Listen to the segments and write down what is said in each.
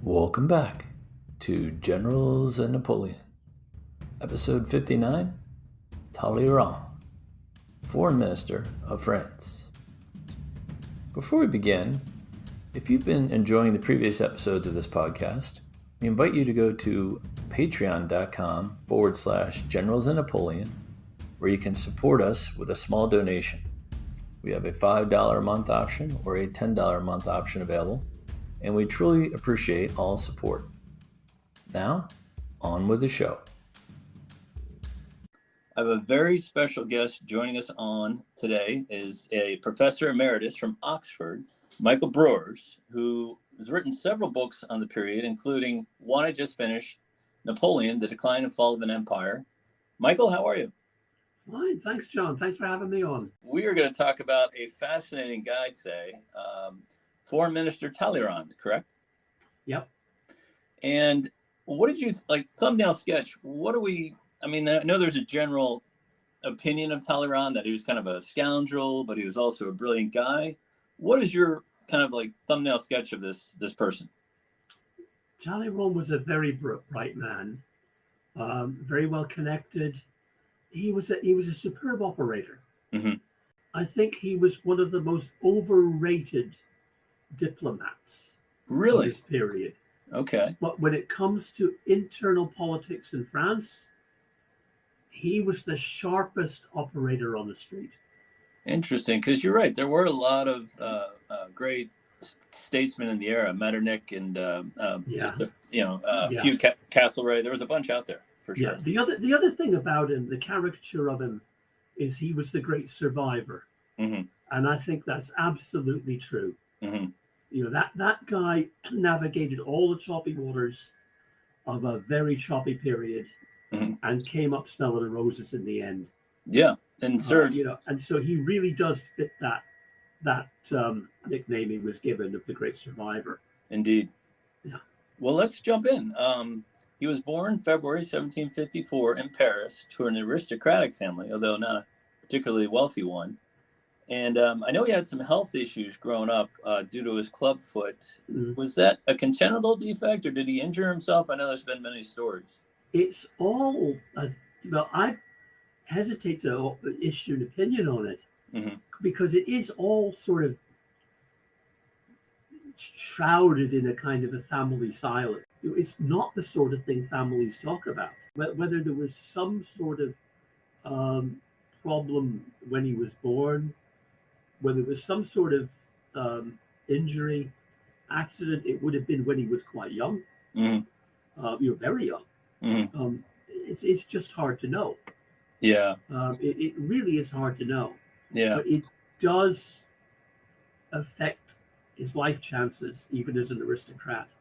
Welcome back to Generals and Napoleon, episode 59, Talleyrand, Foreign Minister of France. Before we begin, if you've been enjoying the previous episodes of this podcast, we invite you to go to patreon.com/Generals and Napoleon, where you can support us with a small donation. We have a $5 a month option or a $10 a month option available, and we truly appreciate all support. Now, on with the show. I have a very special guest joining us on today is a professor emeritus from Oxford, Michael Brewers, who has written several books on the period, including one I just finished, Napoleon, The Decline and Fall of an Empire. Michael, how are you? Fine. Thanks, John. Thanks for having me on. We are going to talk about a fascinating guy today, Foreign Minister Talleyrand, correct? Yep. And what did you, thumbnail sketch, I know there's a general opinion of Talleyrand that he was kind of a scoundrel, but he was also a brilliant guy. What is your kind of thumbnail sketch of this person? Talleyrand was a very bright man, very well connected. He was a superb operator. Mm-hmm. I think he was one of the most overrated diplomats of this period. Okay. But when it comes to internal politics in France, he was the sharpest operator on the street. Interesting, because you're right. There were a lot of great statesmen in the era, Metternich and Hugh Castlereagh. There was a bunch out there for sure. Yeah. The other thing about him, the caricature of him, is he was the great survivor, mm-hmm. and I think that's absolutely true. Mm-hmm. You know, that guy navigated all the choppy waters of a very choppy period, mm-hmm. and came up smelling the roses in the end. Yeah, and sir, and so he really does fit that nickname he was given of the great survivor. Indeed. Yeah. Well, let's jump in. He was born February 1754 in Paris to an aristocratic family, although not a particularly wealthy one. And I know he had some health issues growing up due to his club foot. Mm. Was that a congenital defect, or did he injure himself? I know there's been many stories. It's all, I hesitate to issue an opinion on it, mm-hmm. because it is all sort of shrouded in a kind of a family silence. It's not the sort of thing families talk about. Whether there was some sort of problem when he was born, whether it was some sort of injury, accident, it would have been when he was quite young, mm-hmm. Very young. Mm-hmm. It's just hard to know. Yeah. It really is hard to know. Yeah. But it does affect his life chances, even as an aristocrat.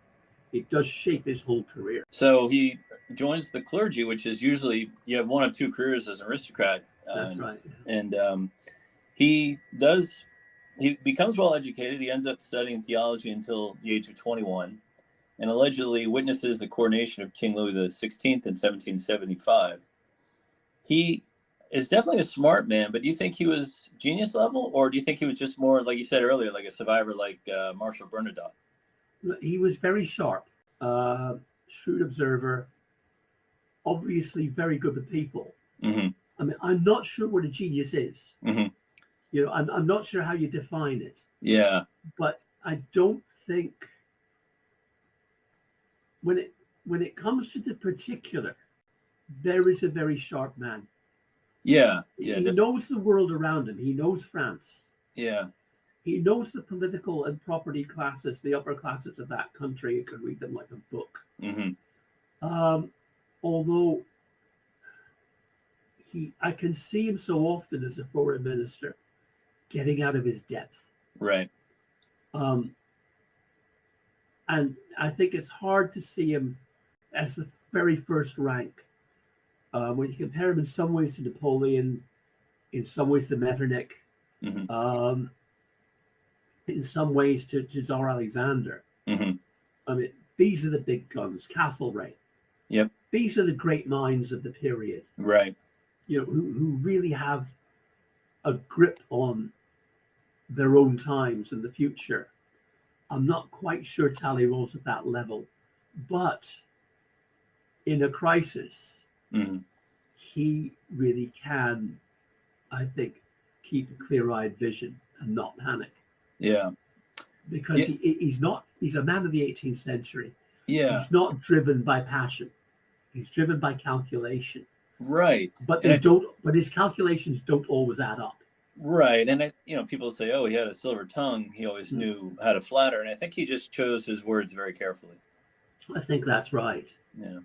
It does shape his whole career. So he joins the clergy, which is usually, you have one of two careers as an aristocrat. That's right. And he becomes well educated. He ends up studying theology until the age of 21, and allegedly witnesses the coronation of King Louis XVI in 1775. He is definitely a smart man, but do you think he was genius level, or do you think he was just more, like you said earlier, like a survivor, like Marshal Bernadotte? He was very sharp, shrewd observer, obviously very good with people. Mm-hmm. I mean, I'm not sure what a genius is. Mm-hmm. I'm not sure how you define it. Yeah. But I don't think when it comes to the particular, there is a very sharp man. Yeah. He knows the world around him. He knows France. Yeah. He knows the political and property classes, the upper classes of that country. He could read them like a book. Mm-hmm. Although I can see him so often as a foreign minister getting out of his depth. Right. And I think it's hard to see him as the very first rank. When you compare him in some ways to Napoleon, in some ways to Metternich, mm-hmm. In some ways to Tsar Alexander. Mm-hmm. I mean, these are the big guns, Castlereagh. Yep. These are the great minds of the period. Right. Who really have a grip on their own times and the future. I'm not quite sure Talleyrand's at that level. But in a crisis, Hmm. he really can, I think, keep a clear-eyed vision and not panic. Yeah. Because Yeah. he's a man of the 18th century. Yeah. He's not driven by passion. He's driven by calculation. Right. But And but his calculations don't always add up. right. And people say, oh, he had a silver tongue. He always Mm. knew how to flatter. And I think he just chose his words very carefully. I think that's right. Yeah.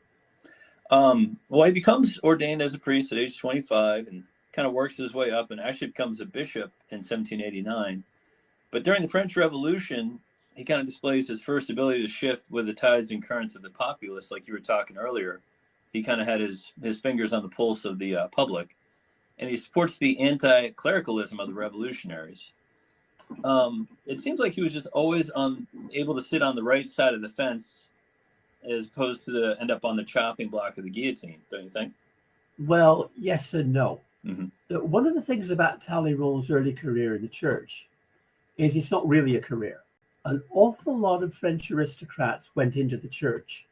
Well, he becomes ordained as a priest at age 25 and kind of works his way up and actually becomes a bishop in 1789. But during the French Revolution, he kind of displays his first ability to shift with the tides and currents of the populace, like you were talking earlier. He kind of had his fingers on the pulse of the public, and he supports the anti-clericalism of the revolutionaries. It seems like he was just always able to sit on the right side of the fence, as opposed to end up on the chopping block of the guillotine. Don't you think? Well, yes and no. Mm-hmm. One of the things about Talleyrand's early career in the church is it's not really a career. An awful lot of French aristocrats went into the church,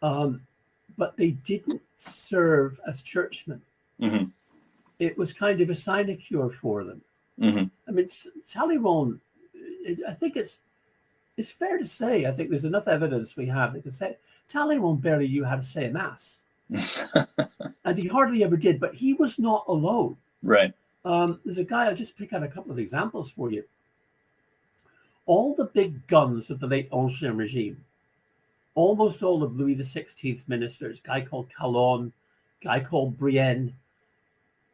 but they didn't serve as churchmen. Mm-hmm. It was kind of a sinecure for them. Mm-hmm. I mean, Talleyrand, I think it's fair to say, I think there's enough evidence we have that can say Talleyrand barely knew how to say a mass. And he hardly ever did, but he was not alone. Right. There's a guy, I'll just pick out a couple of examples for you. All the big guns of the late Ancien regime, almost all of Louis XVI's ministers, guy called Calonne, guy called Brienne,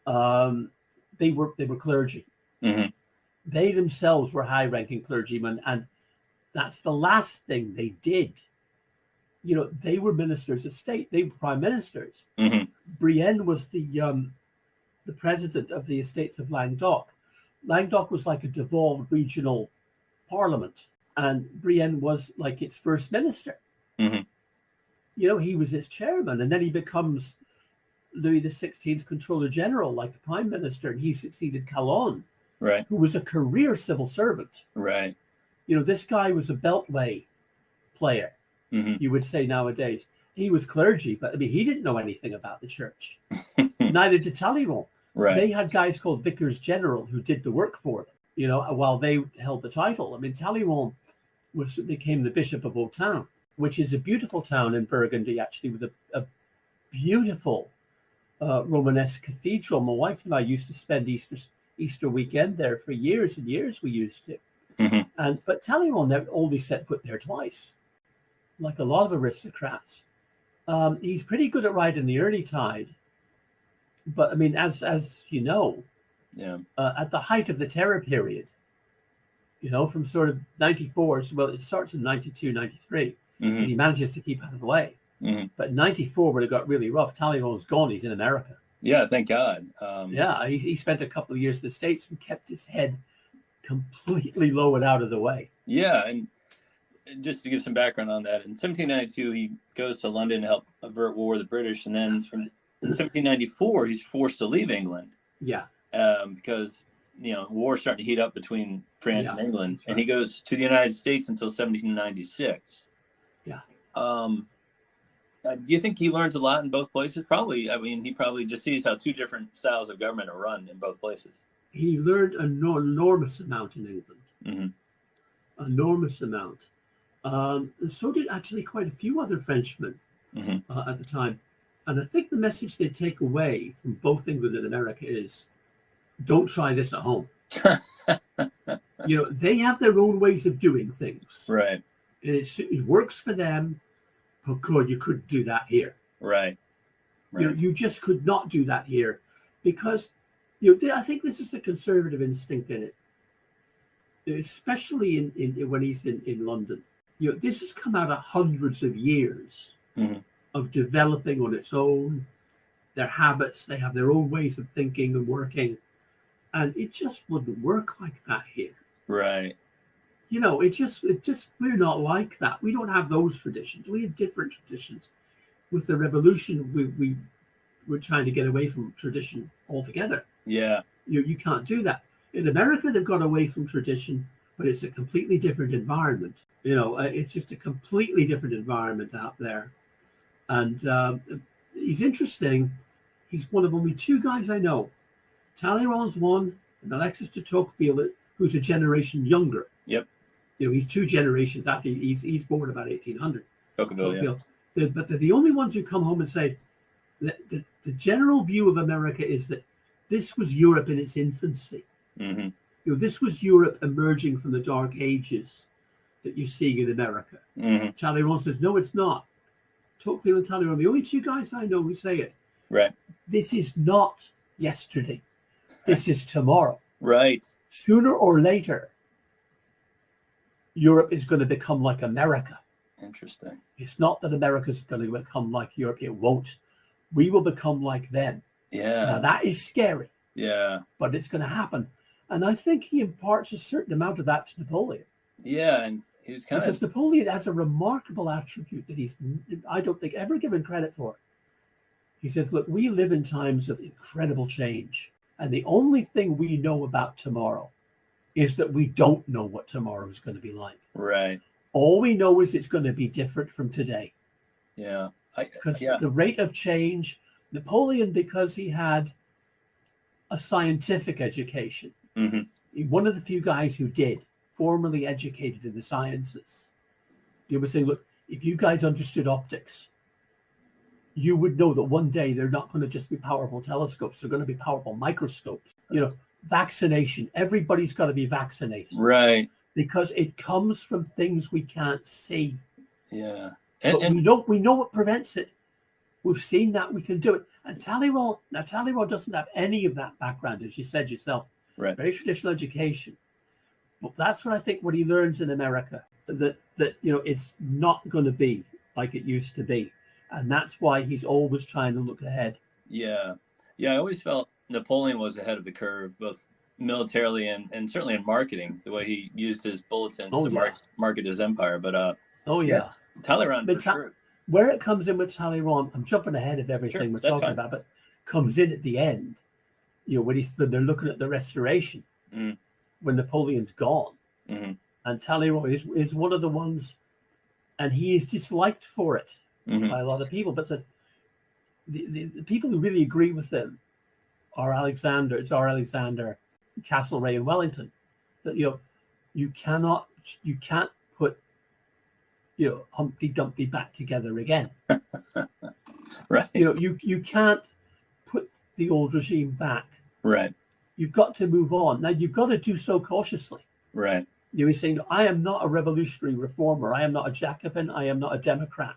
they were clergy. Mm-hmm. They themselves were high-ranking clergymen, and that's the last thing they did. They were ministers of state. They were prime ministers. Mm-hmm. Brienne was the president of the Estates of Languedoc. Languedoc was like a devolved regional parliament, and Brienne was like its first minister. Mm-hmm. He was its chairman, and then he becomes Louis XVI's controller general, like the prime minister, and he succeeded Calonne, right, who was a career civil servant. Right. This guy was a beltway player, mm-hmm. you would say nowadays. He was clergy, but I mean, he didn't know anything about the church. Neither did Talleyrand. Right. They had guys called vicars general who did the work for them, while they held the title. I mean, Talleyrand became the Bishop of Autun, which is a beautiful town in Burgundy, actually, with a beautiful Romanesque cathedral. My wife and I used to spend Easter weekend there for years and years. We used to. Mm-hmm. But Talleyrand never only set foot there twice, like a lot of aristocrats. He's pretty good at riding the early tide. But I mean, as you know, yeah, at the height of the terror period, from sort of 94, well, it starts in 92, 93, mm-hmm. and he manages to keep out of the way. Mm-hmm. But 94, when it got really rough, Talleyrand's gone. He's in America. Yeah, thank God. Yeah, he spent a couple of years in the States and kept his head completely low and out of the way. Yeah, and just to give some background on that, in 1792, he goes to London to help avert war with the British, and then in 1794, he's forced to leave England. Yeah. Because war's starting to heat up between France and England, right. And he goes to the United States until 1796. Yeah. Do you think he learns a lot in both places? Probably. I mean, he probably just sees how two different styles of government are run in both places. He learned an enormous amount in England. Mm-hmm. Enormous amount. And so did actually quite a few other Frenchmen mm-hmm. At the time. And I think the message they take away from both England and America is, don't try this at home. They have their own ways of doing things. Right. And it works for them. But God, you couldn't do that here. Right. You just could not do that here, because I think this is the conservative instinct in it, especially in when he's in London. This has come out of hundreds of years mm-hmm. of developing on its own, their habits. They have their own ways of thinking and working, and it just wouldn't work like that here. Right. It just we're not like that. We don't have those traditions. We have different traditions. With the revolution, we're trying to get away from tradition altogether. Yeah. You can't do that. In America, they've gone away from tradition but it's a completely different environment. It's just a completely different environment out there. And he's interesting. He's one of only two guys I know. Talleyrand's one, and Alexis de Tocqueville, who's a generation younger. Yep. He's two generations after. He's born about 1800. Tocqueville, yeah. But they're the only ones who come home and say that the general view of America is that this was Europe in its infancy. Mm-hmm. This was Europe emerging from the Dark Ages that you're seeing in America. Mm-hmm. Talleyrand says, no, it's not. Tocqueville and Talleyrand, the only two guys I know who say it. Right. This is not yesterday. This is tomorrow. Right. Sooner or later, Europe is going to become like America. Interesting. It's not that America's going to become like Europe. It won't. We will become like them. Yeah. Now, that is scary. Yeah. But it's going to happen. And I think he imparts a certain amount of that to Napoleon. Yeah, and he was because Napoleon has a remarkable attribute that he's, I don't think, ever given credit for. He says, look, we live in times of incredible change. And the only thing we know about tomorrow is that we don't know what tomorrow is going to be like. Right. All we know is it's going to be different from today. Yeah. Because the rate of change, Napoleon, because he had a scientific education, one of the few guys who did, formally educated in the sciences, he was saying, look, if you guys understood optics, you would know that one day they're not going to just be powerful telescopes, they're going to be powerful microscopes. Vaccination, everybody's got to be vaccinated. Right. Because it comes from things we can't see. Yeah. But we know what prevents it. We've seen that, we can do it. And Talleyrand doesn't have any of that background, as you said yourself. Right. Very traditional education. But that's what I think what he learns in America, that it's not going to be like it used to be. And that's why he's always trying to look ahead. Yeah. Yeah, I always felt Napoleon was ahead of the curve, both militarily and certainly in marketing, the way he used his bulletins to market his empire. But Talleyrand, for sure. Where it comes in with Talleyrand, I'm jumping ahead of everything we're talking about, but comes in at the end, when they're looking at the Restoration, when Napoleon's gone. And Talleyrand is one of the ones, and he is disliked for it by a lot of people, but says the people who really agree with him are Alexander, Castlereagh, and Wellington. That you can't put Humpty Dumpty back together again. Right. You can't put the old regime back. Right. You've got to move on. Now you've got to do so cautiously. Right. You're saying, I am not a revolutionary reformer. I am not a Jacobin. I am not a Democrat.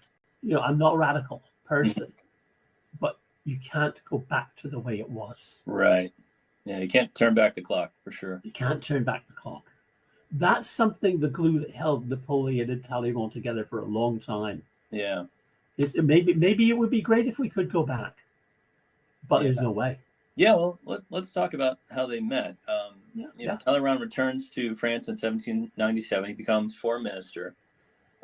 I'm not a radical person. But you can't go back to the way it was. Right. Yeah, you can't turn back the clock, for sure. You can't turn back the clock. That's something, the glue that held Napoleon and Talleyrand together for a long time. Yeah. Maybe it would be great if we could go back, but there's no way. Yeah, well, let's talk about how they met. Talleyrand returns to France in 1797. He becomes foreign minister.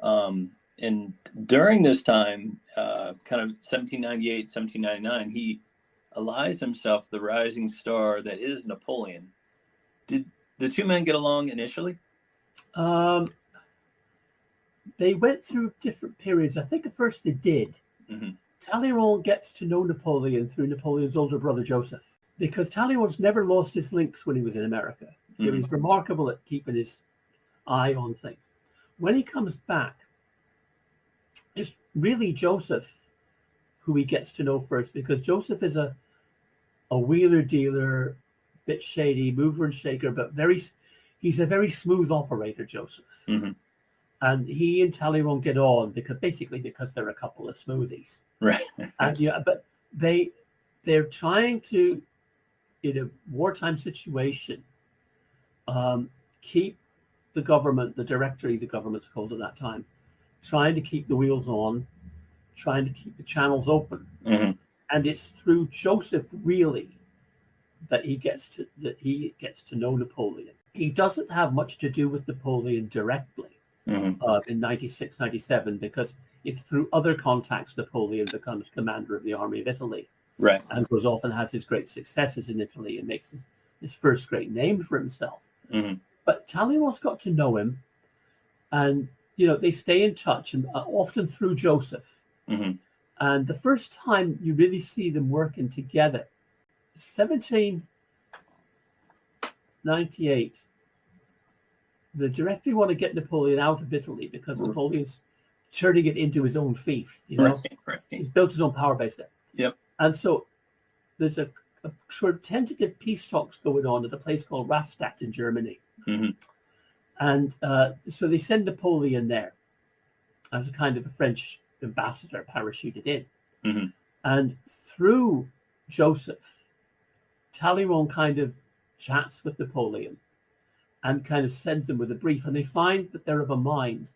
And during this time, kind of 1798, 1799, he allies himself the rising star that is Napoleon. Did the two men get along initially? They went through different periods. I think at first they did. Talleyrand gets to know Napoleon through Napoleon's older brother, Joseph, because Talleyrand's never lost his links when he was in America. He's remarkable at keeping his eye on things. When he comes back, it's really Joseph who he gets to know first, because Joseph is a wheeler dealer, bit shady, mover and shaker, but he's a very smooth operator, Joseph. And he and Talleyrand get on because they're a couple of smoothies. Right. And but they're trying to, in a wartime situation, keep the government, the directory, the government's called at that time, trying to keep the wheels on, trying to keep the channels open. And it's through Joseph, really, that he gets to know Napoleon. He doesn't have much to do with Napoleon directly in 96, 97, because it's through other contacts Napoleon becomes commander of the Army of Italy. Right. And goes off and has his great successes in Italy and makes his first great name for himself. But Talleyrand's got to know him, and they stay in touch, and often through Joseph. Mm-hmm. And the first time you really see them working together, 1798, the directory want to get Napoleon out of Italy because Napoleon's turning it into his own fief. Right. He's built his own power base there. Yep. And so there's a sort of tentative peace talks going on at a place called Rastatt in Germany. Mm-hmm. And so they send Napoleon there as a kind of a French ambassador parachuted in. Mm-hmm. And through Joseph, Talleyrand kind of chats with Napoleon and kind of sends him with a brief, and they find that they're of a mind.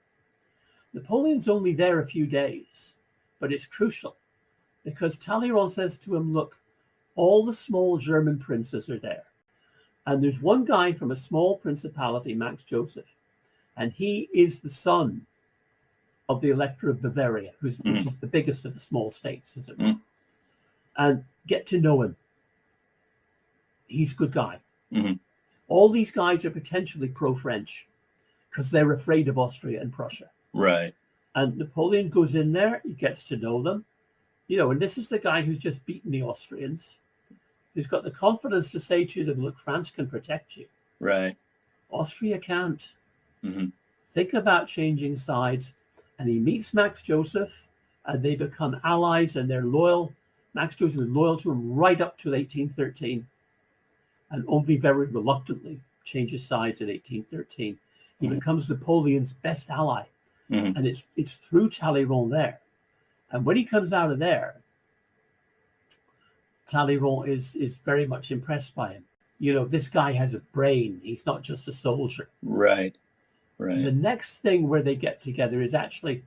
Napoleon's only there a few days, but it's crucial because Talleyrand says to him, look, all the small German princes are there. And there's one guy from a small principality, Max Joseph, and he is the son of the Elector of Bavaria, which is the biggest of the small states, as it were. And get to know him. He's a good guy. Mm-hmm. All these guys are potentially pro-French because they're afraid of Austria and Prussia. Right. And Napoleon goes in there, he gets to know them, and this is the guy who's just beaten the Austrians, who's got the confidence to say to them, look, France can protect you. Right. Austria can't. Mm-hmm. Think about changing sides. And he meets Max Joseph, and they become allies, and they're loyal. Max Joseph is loyal to him right up to 1813, and only very reluctantly changes sides in 1813. He becomes Napoleon's best ally, and it's through Talleyrand there. And when he comes out of there, Talleyrand is very much impressed by him. This guy has a brain. He's not just a soldier. Right. Right. The next thing where they get together is actually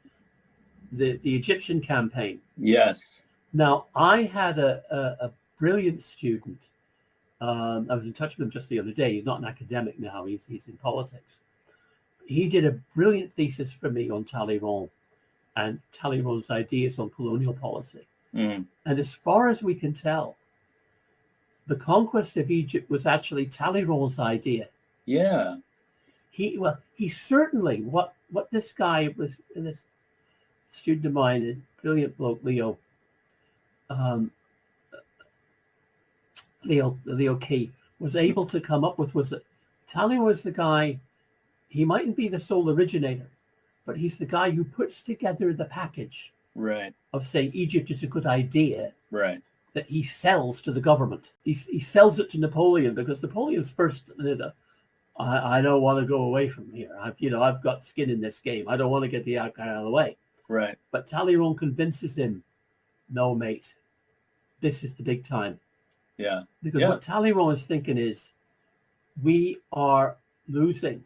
the Egyptian campaign. Yes. Now, I had a brilliant student. I was in touch with him just the other day. He's not an academic now. He's in politics. He did a brilliant thesis for me on Talleyrand and Talleyrand's ideas on colonial policy. Mm. And as far as we can tell, the conquest of Egypt was actually Talleyrand's idea. Yeah. He certainly, what this guy was, this student of mine, a brilliant bloke, Leo Key, was able to come up with was that Talleyrand was the guy, he mightn't be the sole originator, but he's the guy who puts together the package of saying Egypt is a good idea, that he sells to the government. He sells it to Napoleon because Napoleon's first, I don't want to go away from here. I've got skin in this game. I don't want to get the out of the way. Right. But Talleyrand convinces him, no, mate, this is the big time. Yeah. Because what Talleyrand is thinking is, we are losing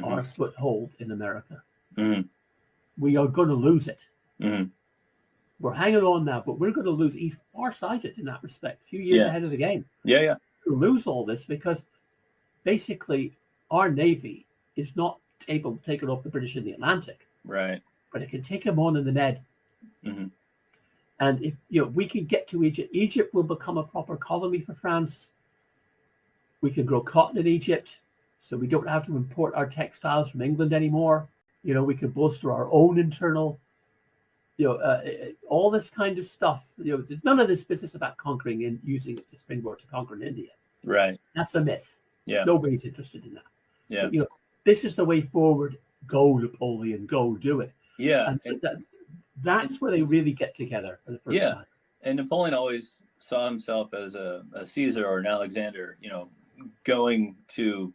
our foothold in America. Mm-hmm. We are going to lose it. Mm-hmm. We're hanging on now, but we're going to lose. He's farsighted in that respect, a few years ahead of the game. Yeah. To lose all this because basically our Navy is not able to take it off the British in the Atlantic. Right. But it can take them on in the Ned. Mm-hmm. And if we can get to Egypt, Egypt will become a proper colony for France. We can grow cotton in Egypt, so we don't have to import our textiles from England anymore. We can bolster our own internal, all this kind of stuff. There's none of this business about conquering and using it to springboard to conquer in India. Right. That's a myth. Yeah. Nobody's interested in that. Yeah. But, this is the way forward. Go, Napoleon, go do it. Yeah. And so that's where they really get together for the first time. And Napoleon always saw himself as a Caesar or an Alexander, going to,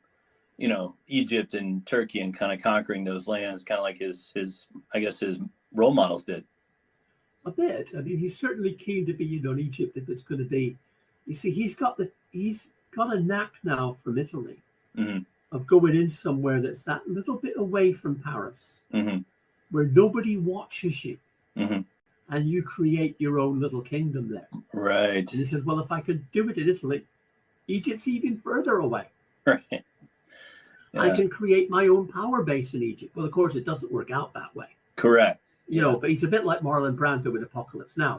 Egypt and Turkey and kind of conquering those lands, kind of like his role models did. A bit. I mean, he's certainly keen to be in Egypt if it's going to be. You see, he's got a knack now from Italy of going in somewhere that's that little bit away from Paris, where nobody watches you, and you create your own little kingdom there. Right. And he says, well, if I could do it in Italy, Egypt's even further away. Right. Yeah. I can create my own power base in Egypt. Well, of course, it doesn't work out that way. Correct. But he's a bit like Marlon Brando in Apocalypse Now.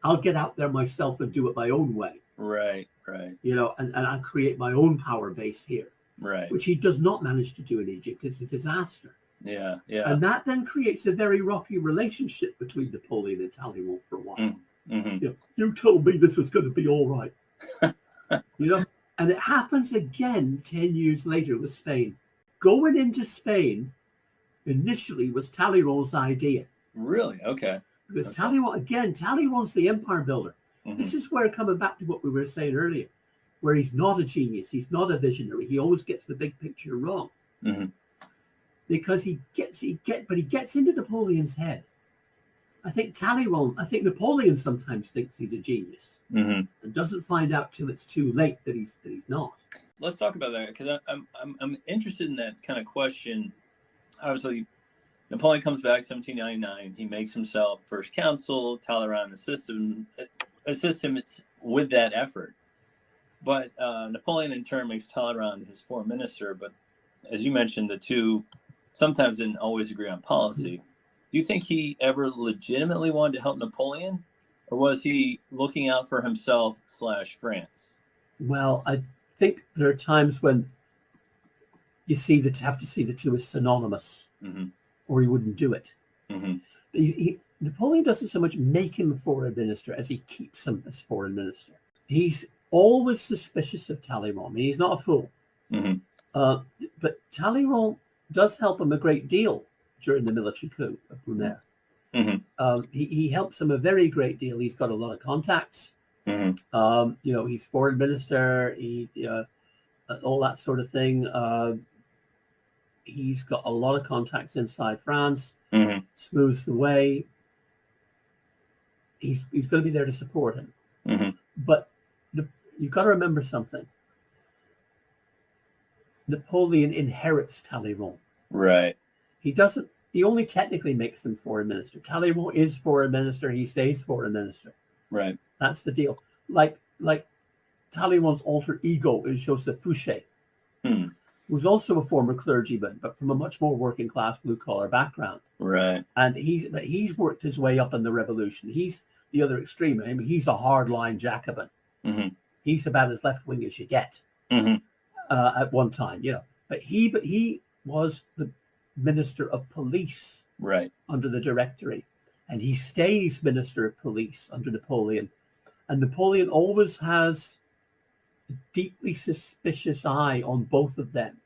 I'll get out there myself and do it my own way. Right. And I'll create my own power base here. Right. which he does not manage to do in Egypt. It's a disaster. Yeah. Yeah. And that then creates a very rocky relationship between Napoleon and Talleyrand for a while. Mm-hmm. You told me this was going to be all right. And it happens again 10 years later with Spain. Going into Spain initially was Talleyrand's idea. Really? Okay. Because Talleyrand's the empire builder. Mm-hmm. This is where, coming back to what we were saying earlier, where he's not a genius, he's not a visionary, he always gets the big picture wrong. Mm-hmm. Because he gets into Napoleon's head. I think Napoleon sometimes thinks he's a genius and doesn't find out till it's too late that he's not. Let's talk about that, because I'm interested in that kind of question. Obviously, Napoleon comes back 1799. He makes himself first consul. Talleyrand assists him with that effort. But Napoleon in turn makes Talleyrand his foreign minister. But as you mentioned, the two sometimes didn't always agree on policy. Do you think he ever legitimately wanted to help Napoleon, or was he looking out for himself / France? Well, I think there are times when you have to see the two as synonymous, or he wouldn't do it. Napoleon doesn't so much make him foreign minister as he keeps him as foreign minister. He's always suspicious of Talleyrand. I mean, he's not a fool. But Talleyrand does help him a great deal during the military coup of Brumaire. He helps him a very great deal. He's got a lot of contacts. He's foreign minister, all that sort of thing. He's got a lot of contacts inside France, smooths the way. He's going to be there to support him. But you've got to remember something. Napoleon inherits Talleyrand. Right. He only technically makes him foreign minister. Talleyrand is foreign minister. He stays foreign minister. Right. That's the deal. Like Talleyrand's alter ego is Joseph Fouché, who's also a former clergyman, but from a much more working class blue collar background. Right. And he's worked his way up in the revolution. He's the other extreme. I mean, he's a hardline Jacobin. He's about as left wing as you get at one time, But he was the minister of police under the Directory, and he stays minister of police under Napoleon. And Napoleon always has a deeply suspicious eye on both of them.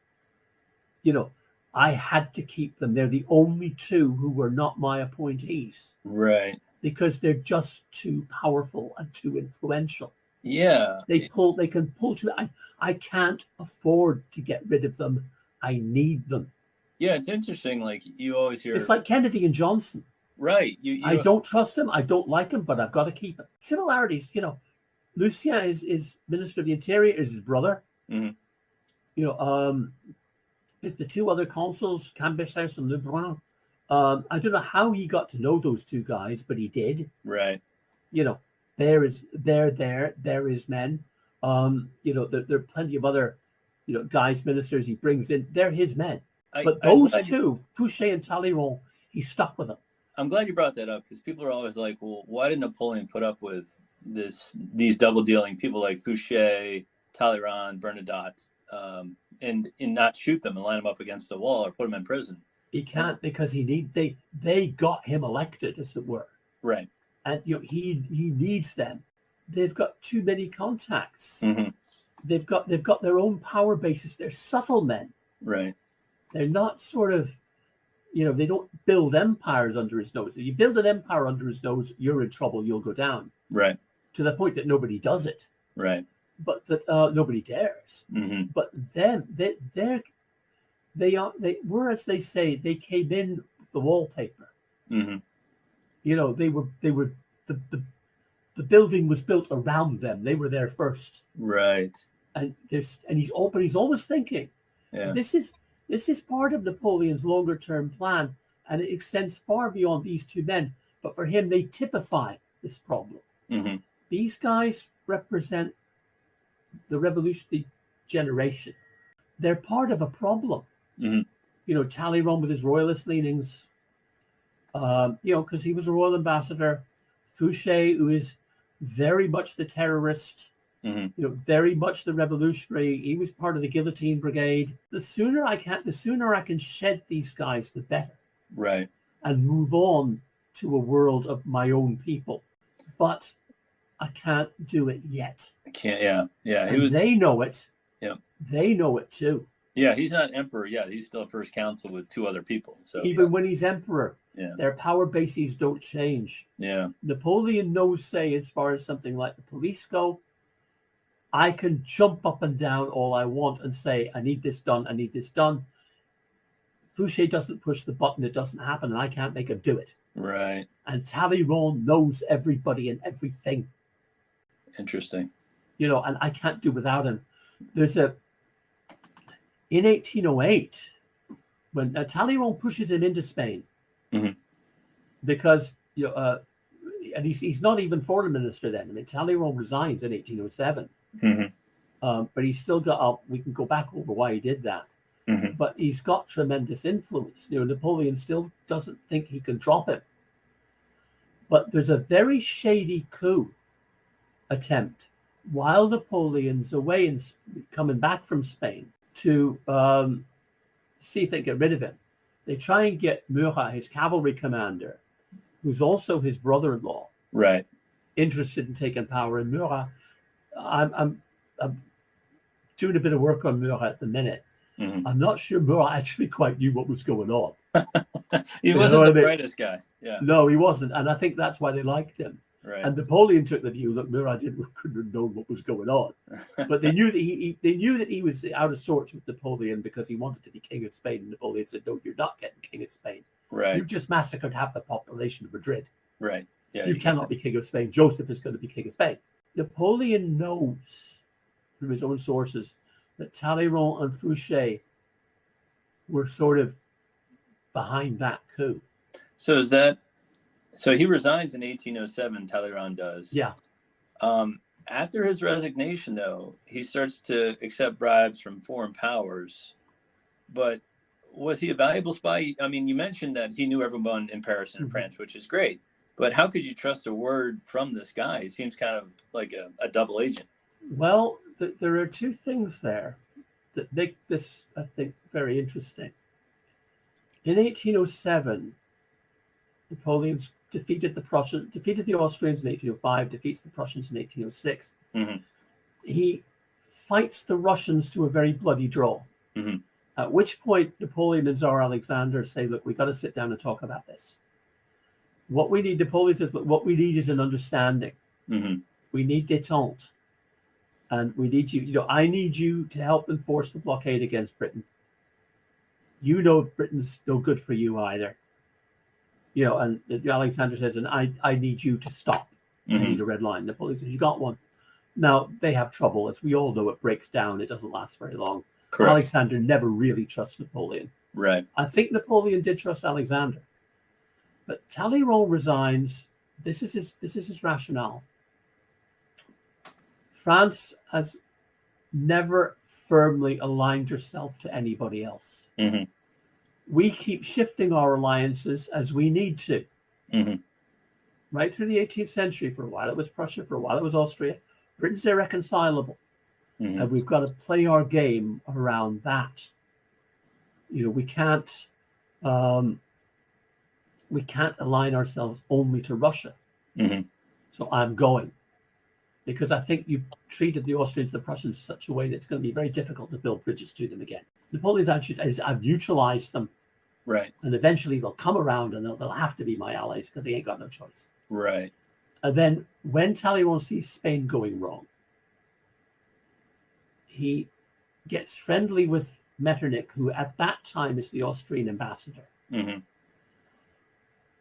I had to keep them. They're the only two who were not my appointees. Right. Because they're just too powerful and too influential. Yeah. They can pull to it. I can't afford to get rid of them. I need them. Yeah, it's interesting. Like, you always hear, it's like Kennedy and Johnson. Right. I don't trust him. I don't like him, but I've got to keep him. Similarities, Lucien is Minister of the Interior, is his brother. The two other consuls, Cambacérès and Lebrun, I don't know how he got to know those two guys, but he did. Right. They're his men. There are plenty of other, guys, ministers he brings in. They're his men. But those two, Fouché and Talleyrand, he stuck with them. I'm glad you brought that up, because people are always like, well, why did Napoleon put up with these double dealing people like Fouché, Talleyrand, Bernadotte, and not shoot them and line them up against a wall or put them in prison? He can't, because they got him elected, as it were. Right. And he needs them. They've got too many contacts. They've got their own power bases. They're subtle men. Right. They're not sort of, they don't build empires under his nose. If you build an empire under his nose, you're in trouble. You'll go down. Right. To the point that nobody does it. Right. But that nobody dares. But them, they were, as they say, they came in with the wallpaper. They were the building was built around them. They were there first. Right. And he's always thinking, this is part of Napoleon's longer term plan, and it extends far beyond these two men. But for him, they typify this problem. These guys represent the revolutionary generation. They're part of a problem. Talleyrand with his royalist leanings, because he was a royal ambassador. Fouché, who is very much the terrorist, Mm-hmm. You know, very much the revolutionary. He was part of the guillotine brigade. The sooner I can shed these guys, the better, Right. and move on to a world of my own people. But I can't do it yet. I can't. Yeah. Yeah. He And was. they know it. Yeah. They know it too. Yeah. He's not emperor yet. He's still first consul with 2 other people. So even when he's emperor, yeah. their power bases don't change. Yeah. Napoleon knows, say, as far as something like the police go, I can jump up and down all I want and say, I need this done, I need this done. Fouché doesn't push the button, it doesn't happen, and I can't make him do it. Right. And Talleyrand knows everybody and everything. Interesting. You know, and I can't do without him. In 1808, when Talleyrand pushes him into Spain, mm-hmm. because, you know, and he's not even foreign minister then. I mean, Talleyrand resigns in 1807. Mm-hmm. But he's still got, we can go back over why he did that. Mm-hmm. But he's got tremendous influence. You know, Napoleon still doesn't think he can drop him. But there's a very shady coup attempt while Napoleon's away and coming back from Spain to see if they get rid of him. They try and get Murat, his cavalry commander, who's also his brother-in-law, right, interested in taking power. And Murat, I'm doing a bit of work on Murat at the minute. Mm-hmm. I'm not sure Murat actually quite knew what was going on. He wasn't the brightest guy. Yeah. No, he wasn't. And I think that's why they liked him. Right. And Napoleon took the view that Murat couldn't have known what was going on. But they knew that he was out of sorts with Napoleon because he wanted to be king of Spain. And Napoleon said, no, you're not getting king of Spain. Right. You've just massacred half the population of Madrid. Right. Yeah. You cannot be king of Spain. Joseph is going to be king of Spain. Napoleon knows from his own sources that Talleyrand and Fouché were sort of behind that coup. So he resigns in 1807, Talleyrand does. Yeah. After his resignation, though, he starts to accept bribes from foreign powers. But was he a valuable spy? I mean, you mentioned that he knew everyone in Paris and in France, which is great. But how could you trust a word from this guy? He seems kind of like a double agent. Well, there are two things there that make this, I think, very interesting. In 1807, Napoleon's defeated the Austrians in 1805, defeats the Prussians in 1806. Mm-hmm. He fights the Russians to a very bloody draw. Mm-hmm. At which point Napoleon and Tsar Alexander say, look, we've got to sit down and talk about this. What we need, Napoleon says, look, what we need is an understanding. Mm-hmm. We need détente. And we need you, I need you to help enforce the blockade against Britain. You know Britain's no good for you either. And Alexander says, and I need you to stop. Mm-hmm. I need a red line. Napoleon says, you got one. Now, they have trouble. As we all know, it breaks down. It doesn't last very long. Correct. Alexander never really trusts Napoleon. Right. I think Napoleon did trust Alexander. But Talleyrand resigns. This is his rationale. France has never firmly aligned herself to anybody else. Mm-hmm. We keep shifting our alliances as we need to. Mm-hmm. Right through the 18th century, for a while it was Prussia, for a while it was Austria. Britain's irreconcilable. Mm-hmm. And we've got to play our game around that. We can't align ourselves only to Russia. Mm-hmm. So I'm going. Because I think you've treated the Austrians and the Prussians in such a way that it's going to be very difficult to build bridges to them again. Napoleon's attitude is, I've neutralized them. Right. And eventually they'll come around and they'll have to be my allies because they ain't got no choice. Right. And then when Talleyrand sees Spain going wrong, he gets friendly with Metternich, who at that time is the Austrian ambassador. Mm-hmm.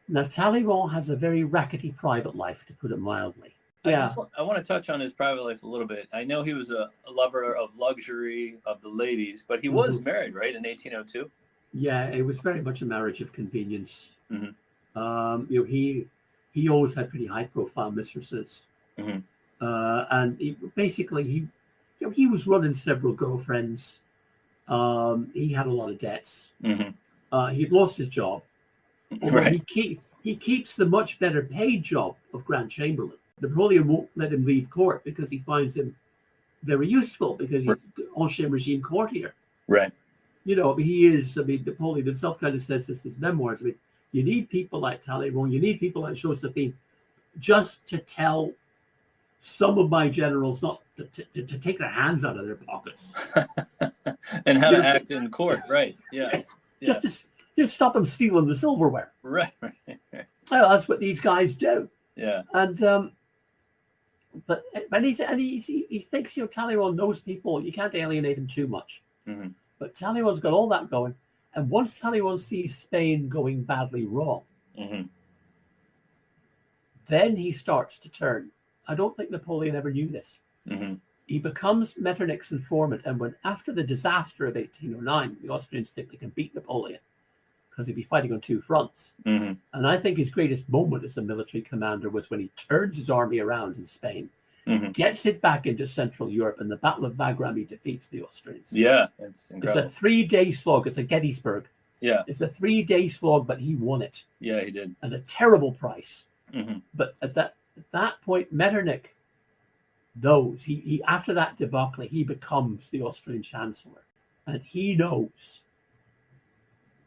Now, Talleyrand has a very rackety private life, to put it mildly. Yeah. I want to touch on his private life a little bit. I know he was a lover of luxury, of the ladies, but he was married, right, in 1802? Yeah, it was very much a marriage of convenience. Mm-hmm. He always had pretty high-profile mistresses. Mm-hmm. And he was running several girlfriends. He had a lot of debts. Mm-hmm. He'd lost his job. Right. He keeps the much better paid job of Grand Chamberlain. Napoleon won't let him leave court because he finds him very useful because he's ancien regime courtier. Right. He is. Napoleon himself kind of says this in his memoirs. You need people like Talleyrand, you need people like Josephine, just to tell some of my generals not to take their hands out of their pockets. And how to act in court, right? Yeah. Just stop them stealing the silverware. Right. Well, that's what these guys do. Yeah. And but he thinks Talleyrand knows people. You can't alienate him too much. Mm-hmm. But Talleyrand's got all that going. And once Talleyrand sees Spain going badly wrong, mm-hmm. then he starts to turn. I don't think Napoleon ever knew this. Mm-hmm. He becomes Metternich's informant. And when after the disaster of 1809, the Austrians think they can beat Napoleon because he'd be fighting on two fronts. Mm-hmm. And I think his greatest moment as a military commander was when he turns his army around in Spain, mm-hmm. gets it back into Central Europe, and the Battle of Wagram, he defeats the Austrians. Yeah, it's incredible. It's a 3-day slog. It's a Gettysburg. Yeah. It's a 3-day slog, but he won it. Yeah, he did. At a terrible price. Mm-hmm. But at that point, Metternich knows, he after that debacle, he becomes the Austrian Chancellor. And he knows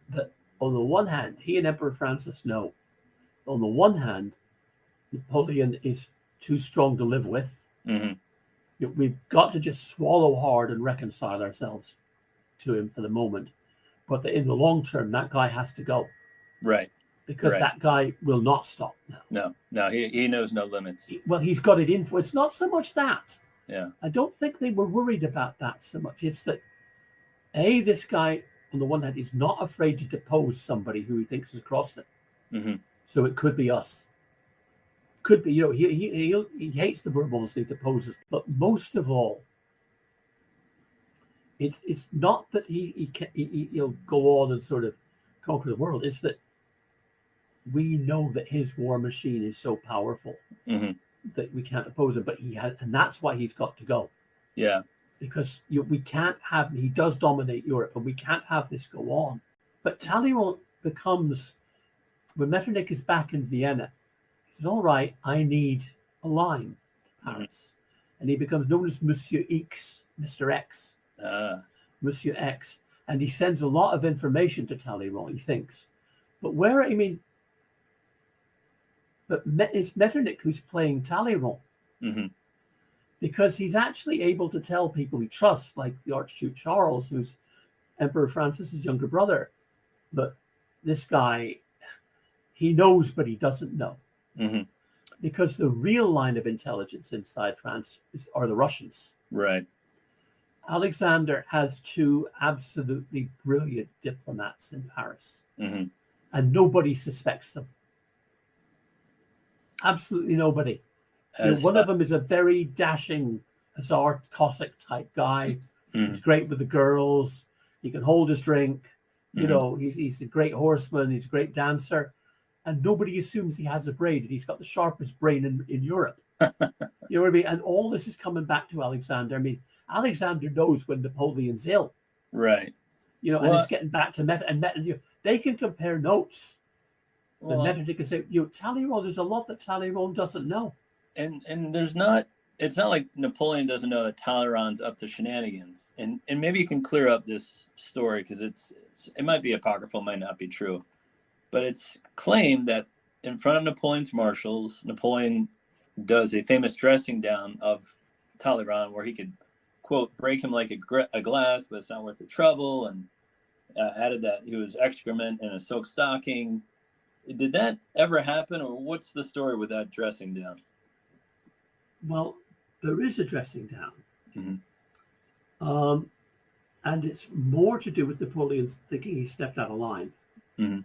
that on the one hand, he and Emperor Francis know, on the one hand, Napoleon is too strong to live with. Mm-hmm. We've got to just swallow hard and reconcile ourselves to him for the moment. But in the long term, that guy has to go. Right. Because that guy will not stop now. No, he knows no limits. He's got it in for. It's not so much that. Yeah. I don't think they were worried about that so much. It's that, this guy, on the one hand, is not afraid to depose somebody who he thinks has crossed him. Mm-hmm. So it could be us. Could be, he hates the Bourbons, he deposes. But most of all, it's not that he'll go on and sort of conquer the world. It's that we know that his war machine is so powerful mm-hmm. that we can't oppose him. But and that's why he's got to go. Yeah. Because we can't have, he does dominate Europe, and we can't have this go on. But Talleyrand becomes, when Metternich is back in Vienna, he says, all right, I need a line to Paris. Mm-hmm. And he becomes known as Monsieur X, Mr. X. Monsieur X. And he sends a lot of information to Talleyrand, he thinks. But it's Metternich who's playing Talleyrand. Mm-hmm. Because he's actually able to tell people he trusts, like the Archduke Charles, who's Emperor Francis's younger brother, that this guy, he knows, but he doesn't know. Mm-hmm. Because the real line of intelligence inside France are the Russians. Right. Alexander has 2 absolutely brilliant diplomats in Paris, mm-hmm. and nobody suspects them. Absolutely nobody. One of them is a very dashing Hussar Cossack type guy. Mm-hmm. He's great with the girls. He can hold his drink. Mm-hmm. He's a great horseman. He's a great dancer. And nobody assumes he has a brain. And he's got the sharpest brain in Europe. You know what I mean? And all this is coming back to Alexander. I mean, Alexander knows when Napoleon's ill. Right. And it's getting back to Metternich. They can compare notes. And Metternich can say, Talleyrand, there's a lot that Talleyrand doesn't know. And it's not like Napoleon doesn't know that Talleyrand's up to shenanigans. And maybe you can clear up this story, because it might be apocryphal, might not be true. But it's claimed that in front of Napoleon's marshals, Napoleon does a famous dressing down of Talleyrand where he could, quote, break him like a glass, but it's not worth the trouble, and added that he was excrement in a silk stocking. Did that ever happen, or what's the story with that dressing down? Well, there is a dressing down. Mm-hmm. And it's more to do with Napoleon's thinking he stepped out of line. Mm-hmm.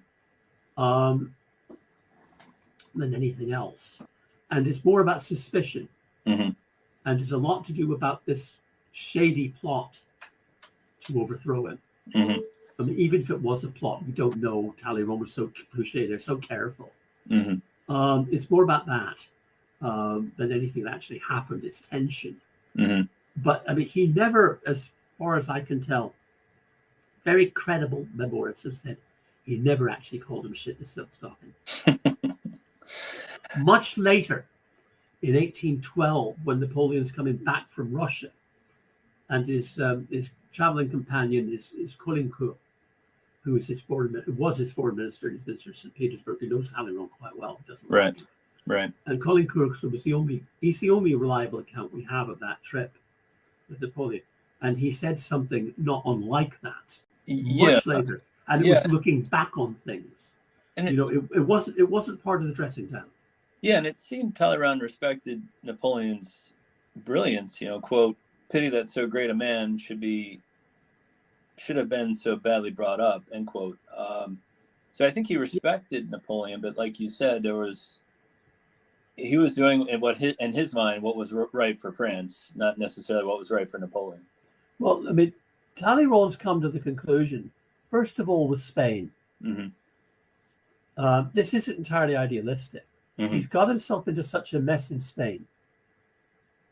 Than anything else. And it's more about suspicion. Mm-hmm. And it's a lot to do about this shady plot to overthrow him. Mm-hmm. I mean, even if it was a plot, we don't know. Talleyrand was so cliche, they're so careful. Mm-hmm. It's more about that than anything that actually happened. It's tension. Mm-hmm. But I mean, he never, as far as I can tell, very credible memoirists have said he never actually called him shit in a silk stocking. Much later, in 1812, when Napoleon's coming back from Russia, and his traveling companion is Colincourt, who is his was his foreign minister. He's minister of St. Petersburg. He knows Talleyrand quite well. Doesn't Right. Right. And Colincourt was he's the only reliable account we have of that trip with Napoleon. And he said something not unlike that much later. And it was looking back on things. And it wasn't part of the dressing down. Yeah, and it seemed Talleyrand respected Napoleon's brilliance. Quote, "Pity that so great a man should have been so badly brought up," end quote. So I think he respected Napoleon, but like you said, he was doing in his mind what was right for France, not necessarily what was right for Napoleon. Well, I mean, Talleyrand's come to the conclusion, first of all, with Spain. Mm-hmm. This isn't entirely idealistic. Mm-hmm. He's got himself into such a mess in Spain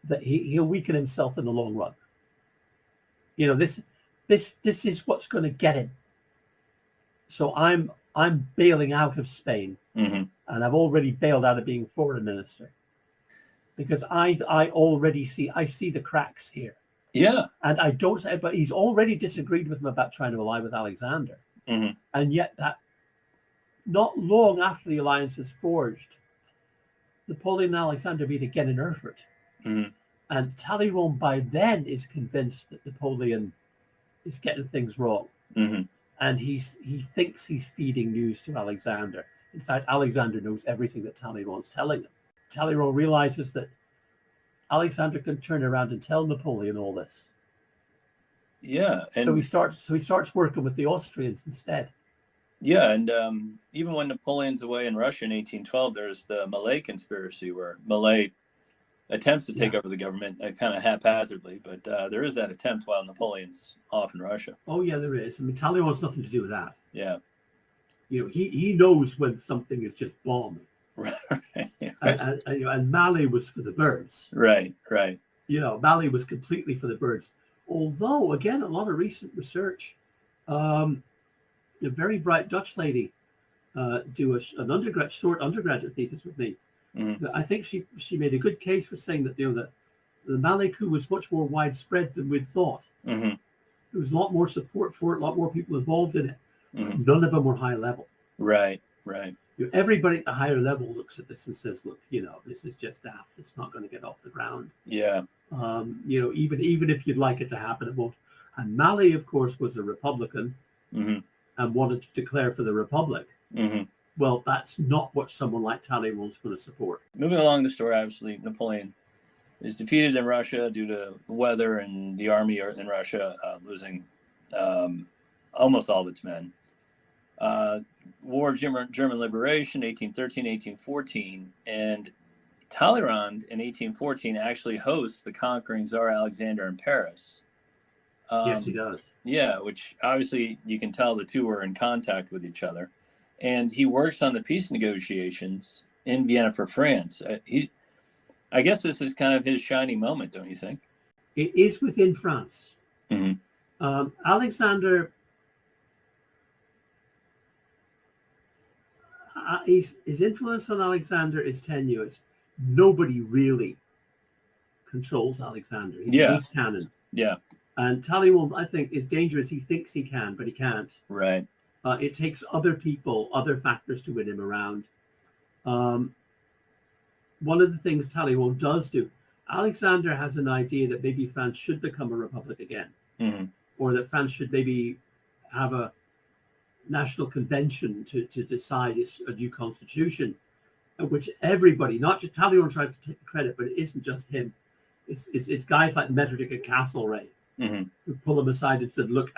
that he'll weaken himself in the long run. This is what's going to get him. So I'm bailing out of Spain, mm-hmm. and I've already bailed out of being foreign minister because I already see the cracks here. Yeah, and I don't say, but he's already disagreed with him about trying to ally with Alexander, mm-hmm. and yet that not long after the alliance is forged, Napoleon and Alexander meet again in Erfurt, mm-hmm. and Talleyrand by then is convinced that Napoleon is getting things wrong. Mm-hmm. And he thinks he's feeding news to Alexander. In fact, Alexander knows everything that Talleyrand's telling him. Talleyrand realizes that Alexander can turn around and tell Napoleon all this. Yeah. And so he starts working with the Austrians instead. Yeah, and even when Napoleon's away in Russia in 1812, there's the Malay conspiracy where Malay attempts to take over the government kind of haphazardly, but there is that attempt while Napoleon's off in Russia. Oh yeah, there is. I mean, Talleyrand has nothing to do with that. Yeah. He knows when something is just bombing. Right. And Malay was for the birds. Right. Malay was completely for the birds. Although, again, a lot of recent research, a very bright Dutch lady do an short undergraduate thesis with me. Mm-hmm. I think she made a good case for saying that the Malay coup was much more widespread than we'd thought. Mm-hmm. There was a lot more support for it, a lot more people involved in it. Mm-hmm. None of them were high level. Right. Everybody at the higher level looks at this and says, "Look, this is just daft. It's not going to get off the ground." Yeah. Even if you'd like it to happen, it won't. And Malay, of course, was a Republican mm-hmm. and wanted to declare for the Republic. Mm-hmm. Well, that's not what someone like Talleyrand's going to support. Moving along the story, obviously, Napoleon is defeated in Russia due to weather and the army in Russia losing almost all of its men. War of German Liberation, 1813, 1814, and Talleyrand in 1814 actually hosts the conquering Tsar Alexander in Paris. Yes, he does. Yeah, which obviously you can tell the two were in contact with each other. And he works on the peace negotiations in Vienna for France. I guess this is kind of his shining moment, don't you think? It is within France. Mm-hmm. Alexander, his influence on Alexander is tenuous. Nobody really controls Alexander. He's a loose cannon. Yeah. And Talleyrand, I think, is dangerous. He thinks he can, but he can't. Right. It takes other people, other factors to win him around. One of the things Talleyrand does do, Alexander has an idea that maybe France should become a republic again, mm-hmm. or that France should maybe have a national convention to decide a new constitution, which everybody, not just Talleyrand, tries to take the credit, but it isn't just him. It's guys like Metternich and Castlereagh mm-hmm. who pull him aside and said, "Look,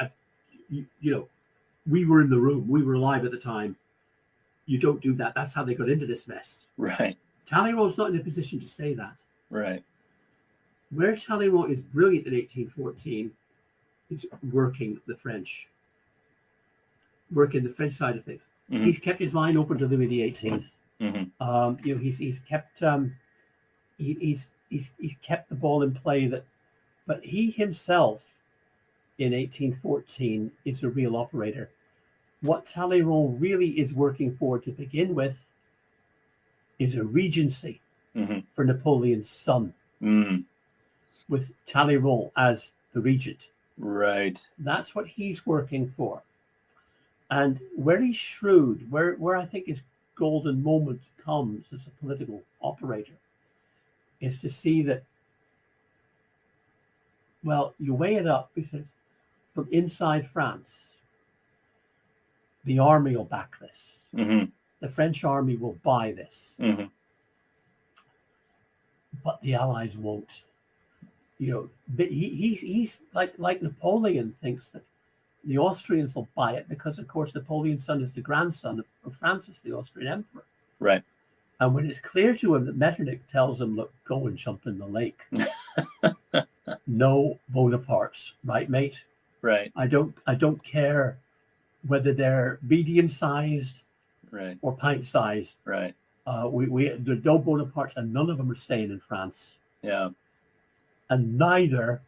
we were in the room. We were alive at the time. You don't do that. That's how they got into this mess." Right. Talleyrand's not in a position to say that. Right. Where Talleyrand is brilliant in 1814 is working the French side of things. Mm-hmm. He's kept his line open to Louis XVIII. Mm-hmm. He's kept the ball in play but he himself in 1814 is a real operator. What Talleyrand really is working for to begin with is a regency mm-hmm. for Napoleon's son, mm-hmm. with Talleyrand as the regent. Right. That's what he's working for. And where he's shrewd, where I think his golden moment comes as a political operator, is to see that, well, you weigh it up, he says, from inside France, the army will back this. Mm-hmm. The French army will buy this. Mm-hmm. But the Allies won't. You know, but he's like Napoleon thinks that the Austrians will buy it because, of course, Napoleon's son is the grandson of Francis, the Austrian emperor. Right. And when it's clear to him that Metternich tells him, look, go and jump in the lake. No Bonapartes, right, mate? Right. I don't care whether they're medium-sized Right. or pint-sized. Right. There's no Bonapartes, and none of them are staying in France. Yeah. And neither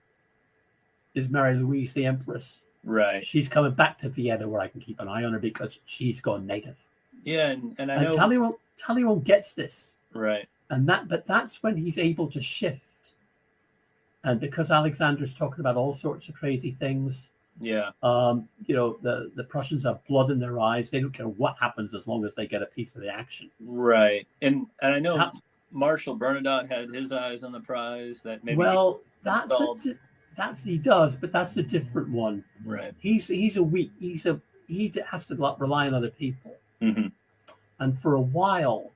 is Mary Louise, the Empress. Right. She's coming back to Vienna where I can keep an eye on her because she's gone native. Yeah, and I know Talleyrand gets this. Right. But that's when he's able to shift. And because Alexander's talking about all sorts of crazy things, Yeah. you know, the Prussians have blood in their eyes. They don't care what happens as long as they get a piece of the action. Right. And I know Marshal Bernadotte had his eyes on the prize. That maybe he does, but that's a different one. Right. He has to rely on other people. Mm-hmm. And for a while,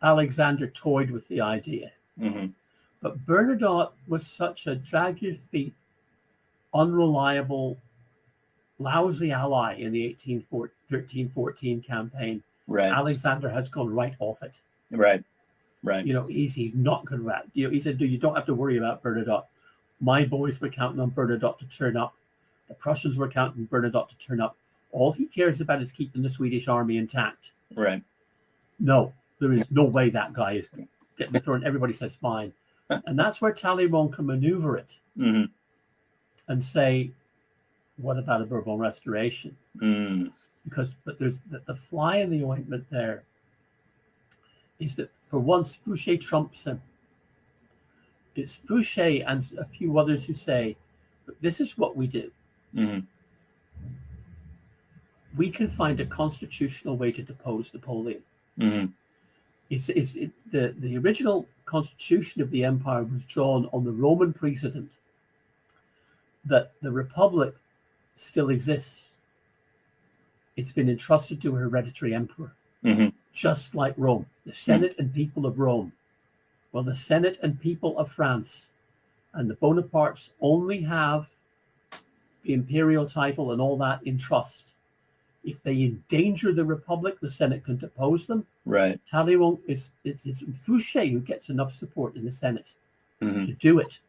Alexander toyed with the idea. Mm-hmm. But Bernadotte was such a drag your feet, unreliable, lousy ally in the 13-14 campaign. Right. Alexander has gone right off it. Right. Right. You know, he's not going to. You know, he said, you don't have to worry about Bernadotte. My boys were counting on Bernadotte to turn up. The Prussians were counting on Bernadotte to turn up. All he cares about is keeping the Swedish army intact. Right. No, there is no way that guy is getting the throne. Everybody says fine. And that's where Talleyrand can maneuver it Mm-hmm. and say, what about a Bourbon restoration? Mm. But there's the fly in the ointment there is that for once Fouché trumps him. It's Fouché and a few others who say, this is what we do. Mm-hmm. We can find a constitutional way to depose Napoleon. Mm-hmm. The original constitution of the empire was drawn on the Roman precedent that the republic still exists. It's been entrusted to a hereditary emperor, Mm-hmm. just like Rome, the Senate and people of Rome. Well, the Senate and people of France and the Bonapartes only have the imperial title and all that in trust. If they endanger the republic, the Senate can depose them. Right. Talleyrand, it's Fouché who gets enough support in the Senate Mm-hmm. to do it.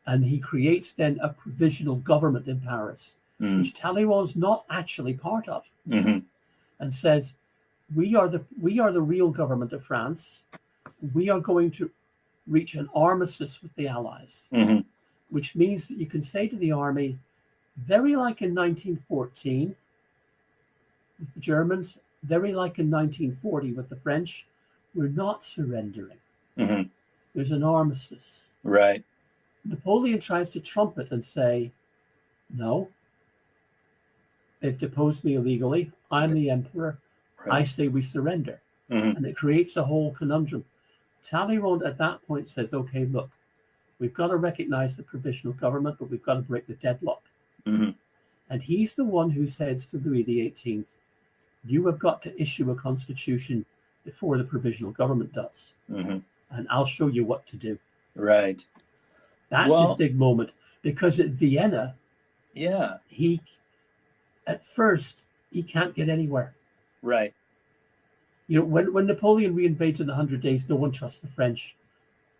And he creates then a provisional government in Paris, Mm-hmm. which Talleyrand's not actually part of, Mm-hmm. and says, we are the real government of France. We are going to reach an armistice with the Allies, Mm-hmm. which means that you can say to the army, very like in 1914 with the Germans, very like in 1940 with the French, we're not surrendering. Mm-hmm. There's an armistice. Right. Napoleon tries to trump it and say, no, they've deposed me illegally. I'm the emperor. Right. I say we surrender. Mm-hmm. And it creates a whole conundrum. Talleyrand at that point says, okay, look, we've got to recognize the provisional government, but we've got to break the deadlock. Mm-hmm. And he's the one who says to Louis XVIII, you have got to issue a constitution before the provisional government does. Mm-hmm. And I'll show you what to do. Right. That's his big moment. Because at Vienna, at first, he can't get anywhere. Right. You know, when Napoleon reinvades in the 100 Days, no one trusts the French.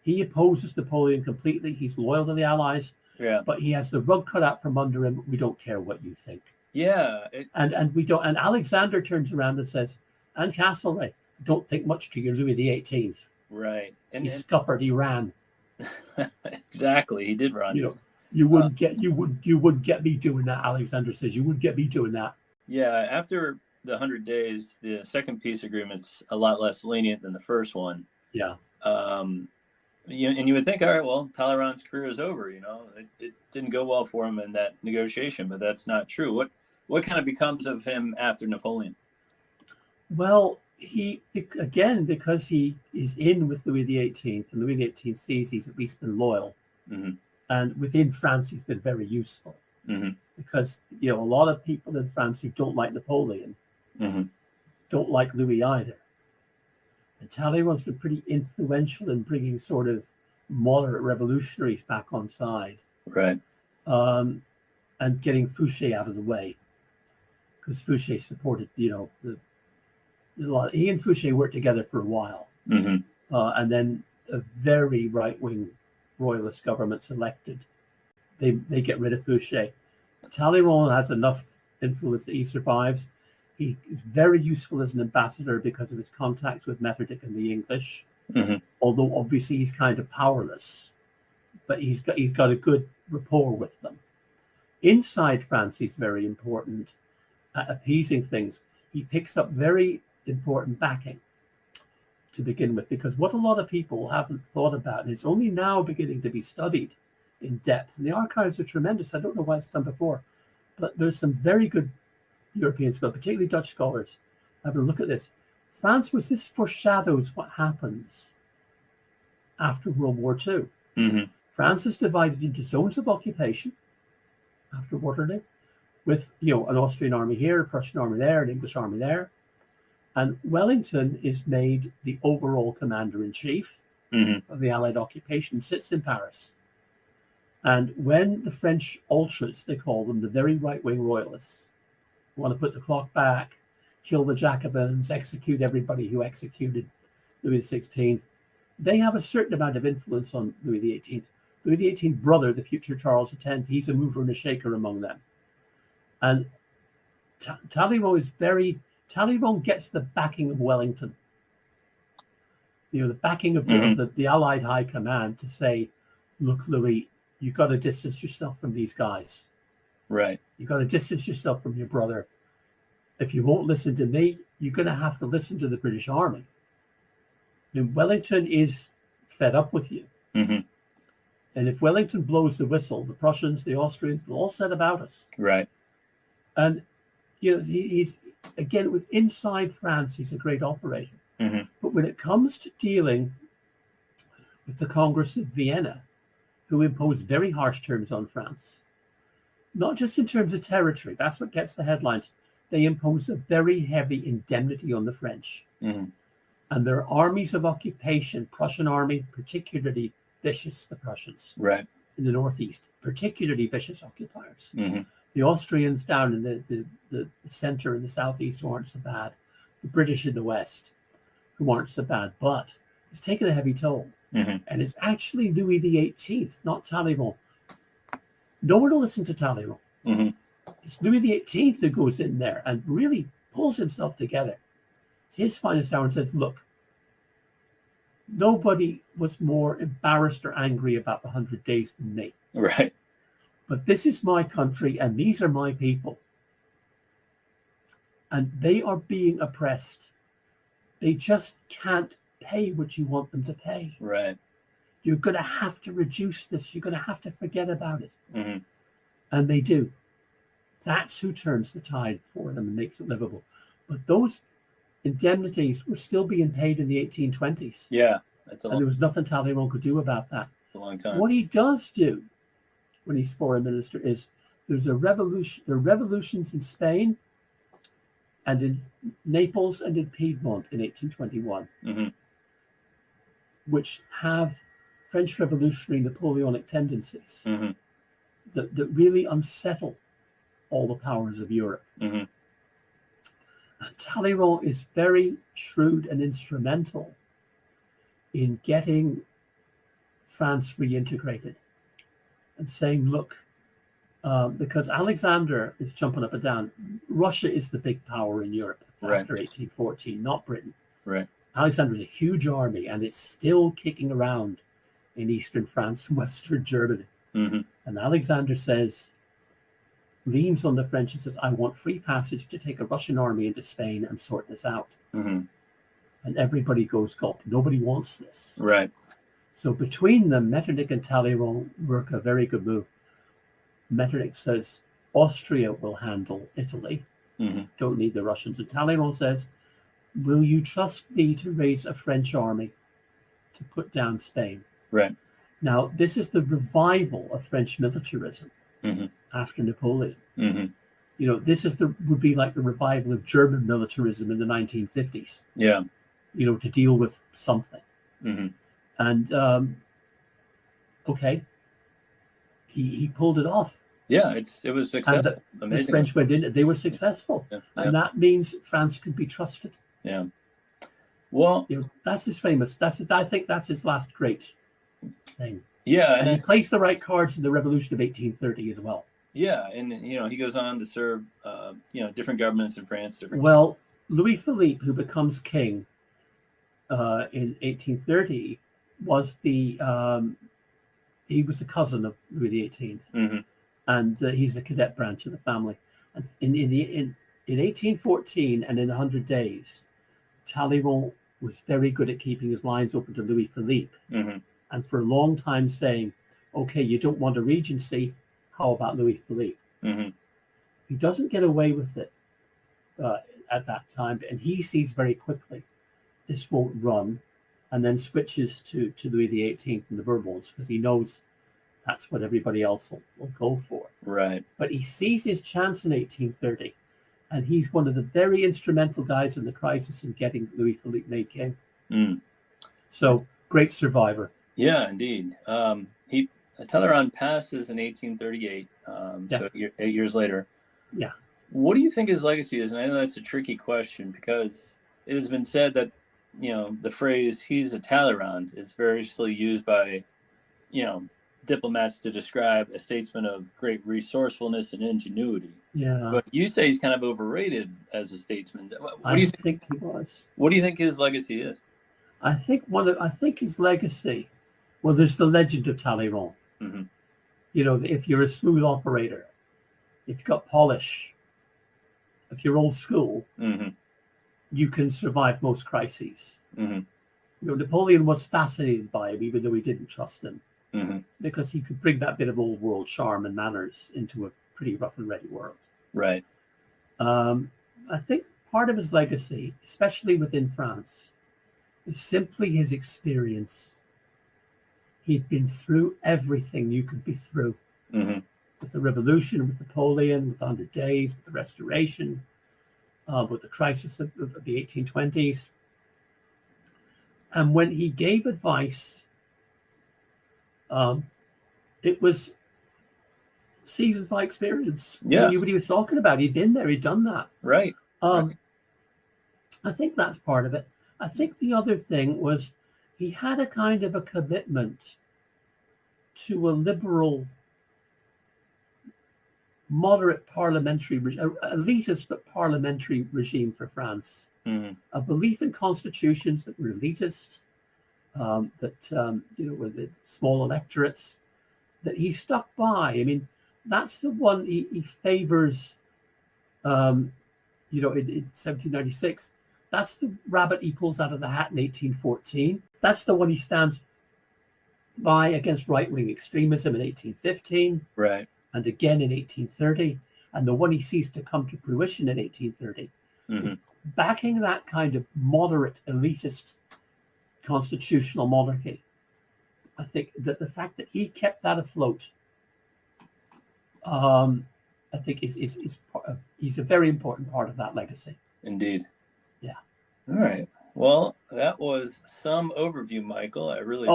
He opposes Napoleon completely. He's loyal to the Allies. Yeah. But he has the rug cut out from under him. We don't care what you think. Yeah. And we don't. And Alexander turns around and says, and Castlereagh, don't think much to your Louis XVIII. Right. He scuppered. He ran. Exactly. He did run. You know, you wouldn't get me doing that. Alexander says you wouldn't get me doing that. Yeah. After the 100 Days, the second peace agreement's a lot less lenient than the first one. Yeah. and you would think, all right, well, Talleyrand's career is over. It didn't go well for him in that negotiation, but that's not true. What kind of becomes of him after Napoleon? Well, he again, because he is in with Louis XVIII, and Louis XVIII sees he's at least been loyal, Mm-hmm. and within France he's been very useful. Mm-hmm. Because a lot of people in France who don't like Napoleon Mm-hmm. don't like Louis either. And Talleyrand's been pretty influential in bringing sort of moderate revolutionaries back on side, Right. and getting Fouché out of the way, because Fouché supported, he and Fouché worked together for a while, Mm-hmm. and then a very right-wing royalist government's elected. They get rid of Fouché. Talleyrand has enough influence that he survives. He is very useful as an ambassador because of his contacts with Metternich and the English. Mm-hmm. Although obviously he's kind of powerless, but he's got a good rapport with them. Inside France, he's very important at appeasing things. He picks up very important backing to begin with, because what a lot of people haven't thought about, and it's only now beginning to be studied in depth, and the archives are tremendous. I don't know why it's done before, but there's some very good European scholars, particularly Dutch scholars, have a look at this. This foreshadows what happens after World War II. Mm-hmm. France is divided into zones of occupation after Waterloo, with an Austrian army here, a Prussian army there, an English army there, and Wellington is made the overall commander-in-chief Mm-hmm. of the Allied occupation, sits in Paris. And when the French ultras, they call them, the very right-wing royalists, want to put the clock back, kill the Jacobins, execute everybody who executed Louis XVI, they have a certain amount of influence on Louis XVIII. Louis XVIII's brother, the future Charles X, he's a mover and a shaker among them. And Talleyrand gets the backing of Wellington, the backing of the Allied High Command to say, look, Louis, you've got to distance yourself from these guys. Right. You've got to distance yourself from your brother. If you won't listen to me, you're going to have to listen to the British Army. And Wellington is fed up with you. Mm-hmm. And if Wellington blows the whistle, the Prussians, the Austrians, they'll all set about us. Right. And, he's, again, with inside France, he's a great operator. Mm-hmm. But when it comes to dealing with the Congress of Vienna, who imposed very harsh terms on France, not just in terms of territory, that's what gets the headlines. They impose a very heavy indemnity on the French. Mm-hmm. And their armies of occupation, Prussian army, particularly vicious, the Prussians, right, in the northeast, particularly vicious occupiers. Mm-hmm. The Austrians down in the center and the southeast who aren't so bad. The British in the west who aren't so bad, but it's taken a heavy toll. Mm-hmm. And it's actually Louis XVIII, not Talleyrand. No one will listen to Talleyrand. Mm-hmm. It's Louis XVIII who goes in there and really pulls himself together. It's his finest hour and says, look, nobody was more embarrassed or angry about the 100 Days than me. Right. But this is my country and these are my people. And they are being oppressed. They just can't pay what you want them to pay. Right. You're going to have to reduce this. You're going to have to forget about it. Mm-hmm. And they do. That's who turns the tide for them and makes it livable. But those indemnities were still being paid in the 1820s. Yeah. And there was nothing Talleyrand could do about that. A long time. What he does do when he's foreign minister is there's a revolution. There are revolutions in Spain and in Naples and in Piedmont in 1821, Mm-hmm. which have French revolutionary Napoleonic tendencies Mm-hmm. that really unsettle all the powers of Europe. Mm-hmm. Talleyrand is very shrewd and instrumental in getting France reintegrated and saying, look, because Alexander is jumping up and down, Russia is the big power in Europe after 1814, not Britain. Right. Alexander's a huge army and it's still kicking around in eastern France and western Germany. Mm-hmm. And Alexander leans on the French and says, I want free passage to take a Russian army into Spain and sort this out. Mm-hmm. And everybody goes gulp. Nobody wants this. Right. So between them, Metternich and Talleyrand work a very good move. Metternich says Austria will handle Italy. Don't need the Russians. And Talleyrand says, will you trust me to raise a French army to put down Spain? Right. Now, this is the revival of French militarism after Napoleon. You know, this is would be like the revival of German militarism in the 1950s. Yeah. You know, to deal with something. And okay, he pulled it off. Yeah, it was successful. And the French went in; they were successful, and that means France could be trusted. Yeah. Well, you know, that's his famous. I think that's his last great thing. Yeah, and he plays the right cards in the Revolution of 1830 as well. Yeah, and you know, he goes on to serve you know, different governments in France. Louis Philippe, who becomes king in 1830, was he was the cousin of Louis XVIII, and he's the cadet branch of the family. And in 1814 and in 100 days, Talleyrand was very good at keeping his lines open to Louis Philippe, and for a long time saying, "Okay, you don't want a regency. How about Louis Philippe?" He doesn't get away with it at that time, and he sees very quickly this won't run, and then switches to Louis XVIII and the Bourbons because he knows that's what everybody else will go for. Right. But he sees his chance in 1830, and he's one of the very instrumental guys in the crisis in getting Louis Philippe made king. So great survivor. Yeah, indeed. Talleyrand passes in 1838, so 8 years later. Yeah. What do you think his legacy is? And I know that's a tricky question because it has been said that, you know, the phrase "he's a Talleyrand" is variously used by, you know, diplomats to describe a statesman of great resourcefulness and ingenuity. Yeah. But you say he's kind of overrated as a statesman. What do you think he was? What do you think his legacy is? I think his legacy. Well, there's the legend of Talleyrand. You know, if you're a smooth operator, if you've got polish, if you're old school, you can survive most crises. You know, Napoleon was fascinated by him, even though he didn't trust him, because he could bring that bit of old world charm and manners into a pretty rough and ready world. Right. I think part of his legacy, especially within France, is simply his experience. He'd been through everything you could be through. With the Revolution, with Napoleon, with 100 Days, with the Restoration, with the crisis of the 1820s. And when he gave advice, it was seasoned by experience. Yeah. He knew what he was talking about. He'd been there. He'd done that. Right. I think that's part of it. I think the other thing was he had a kind of a commitment to a liberal, moderate parliamentary, elitist but parliamentary regime for France. A belief in constitutions that were elitist, that you know, were the small electorates, that he stuck by. I mean, that's the one he favors. You know, in 1796. That's the rabbit he pulls out of the hat in 1814. That's the one he stands by against right-wing extremism in 1815. Right. And again in 1830. And the one he sees to come to fruition in 1830. Backing that kind of moderate, elitist constitutional monarchy. I think that the fact that he kept that afloat, I think is part of, he's a very important part of that legacy. Indeed. Yeah. All right. Well, that was some overview, Michael. I really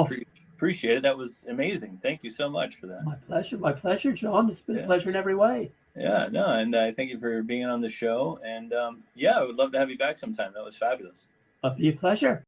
appreciate it. That was amazing. Thank you so much for that. My pleasure. My pleasure, John. It's been a pleasure in every way. Yeah, no, and I thank you for being on the show. And yeah, I would love to have you back sometime. That was fabulous. It'll be a pleasure.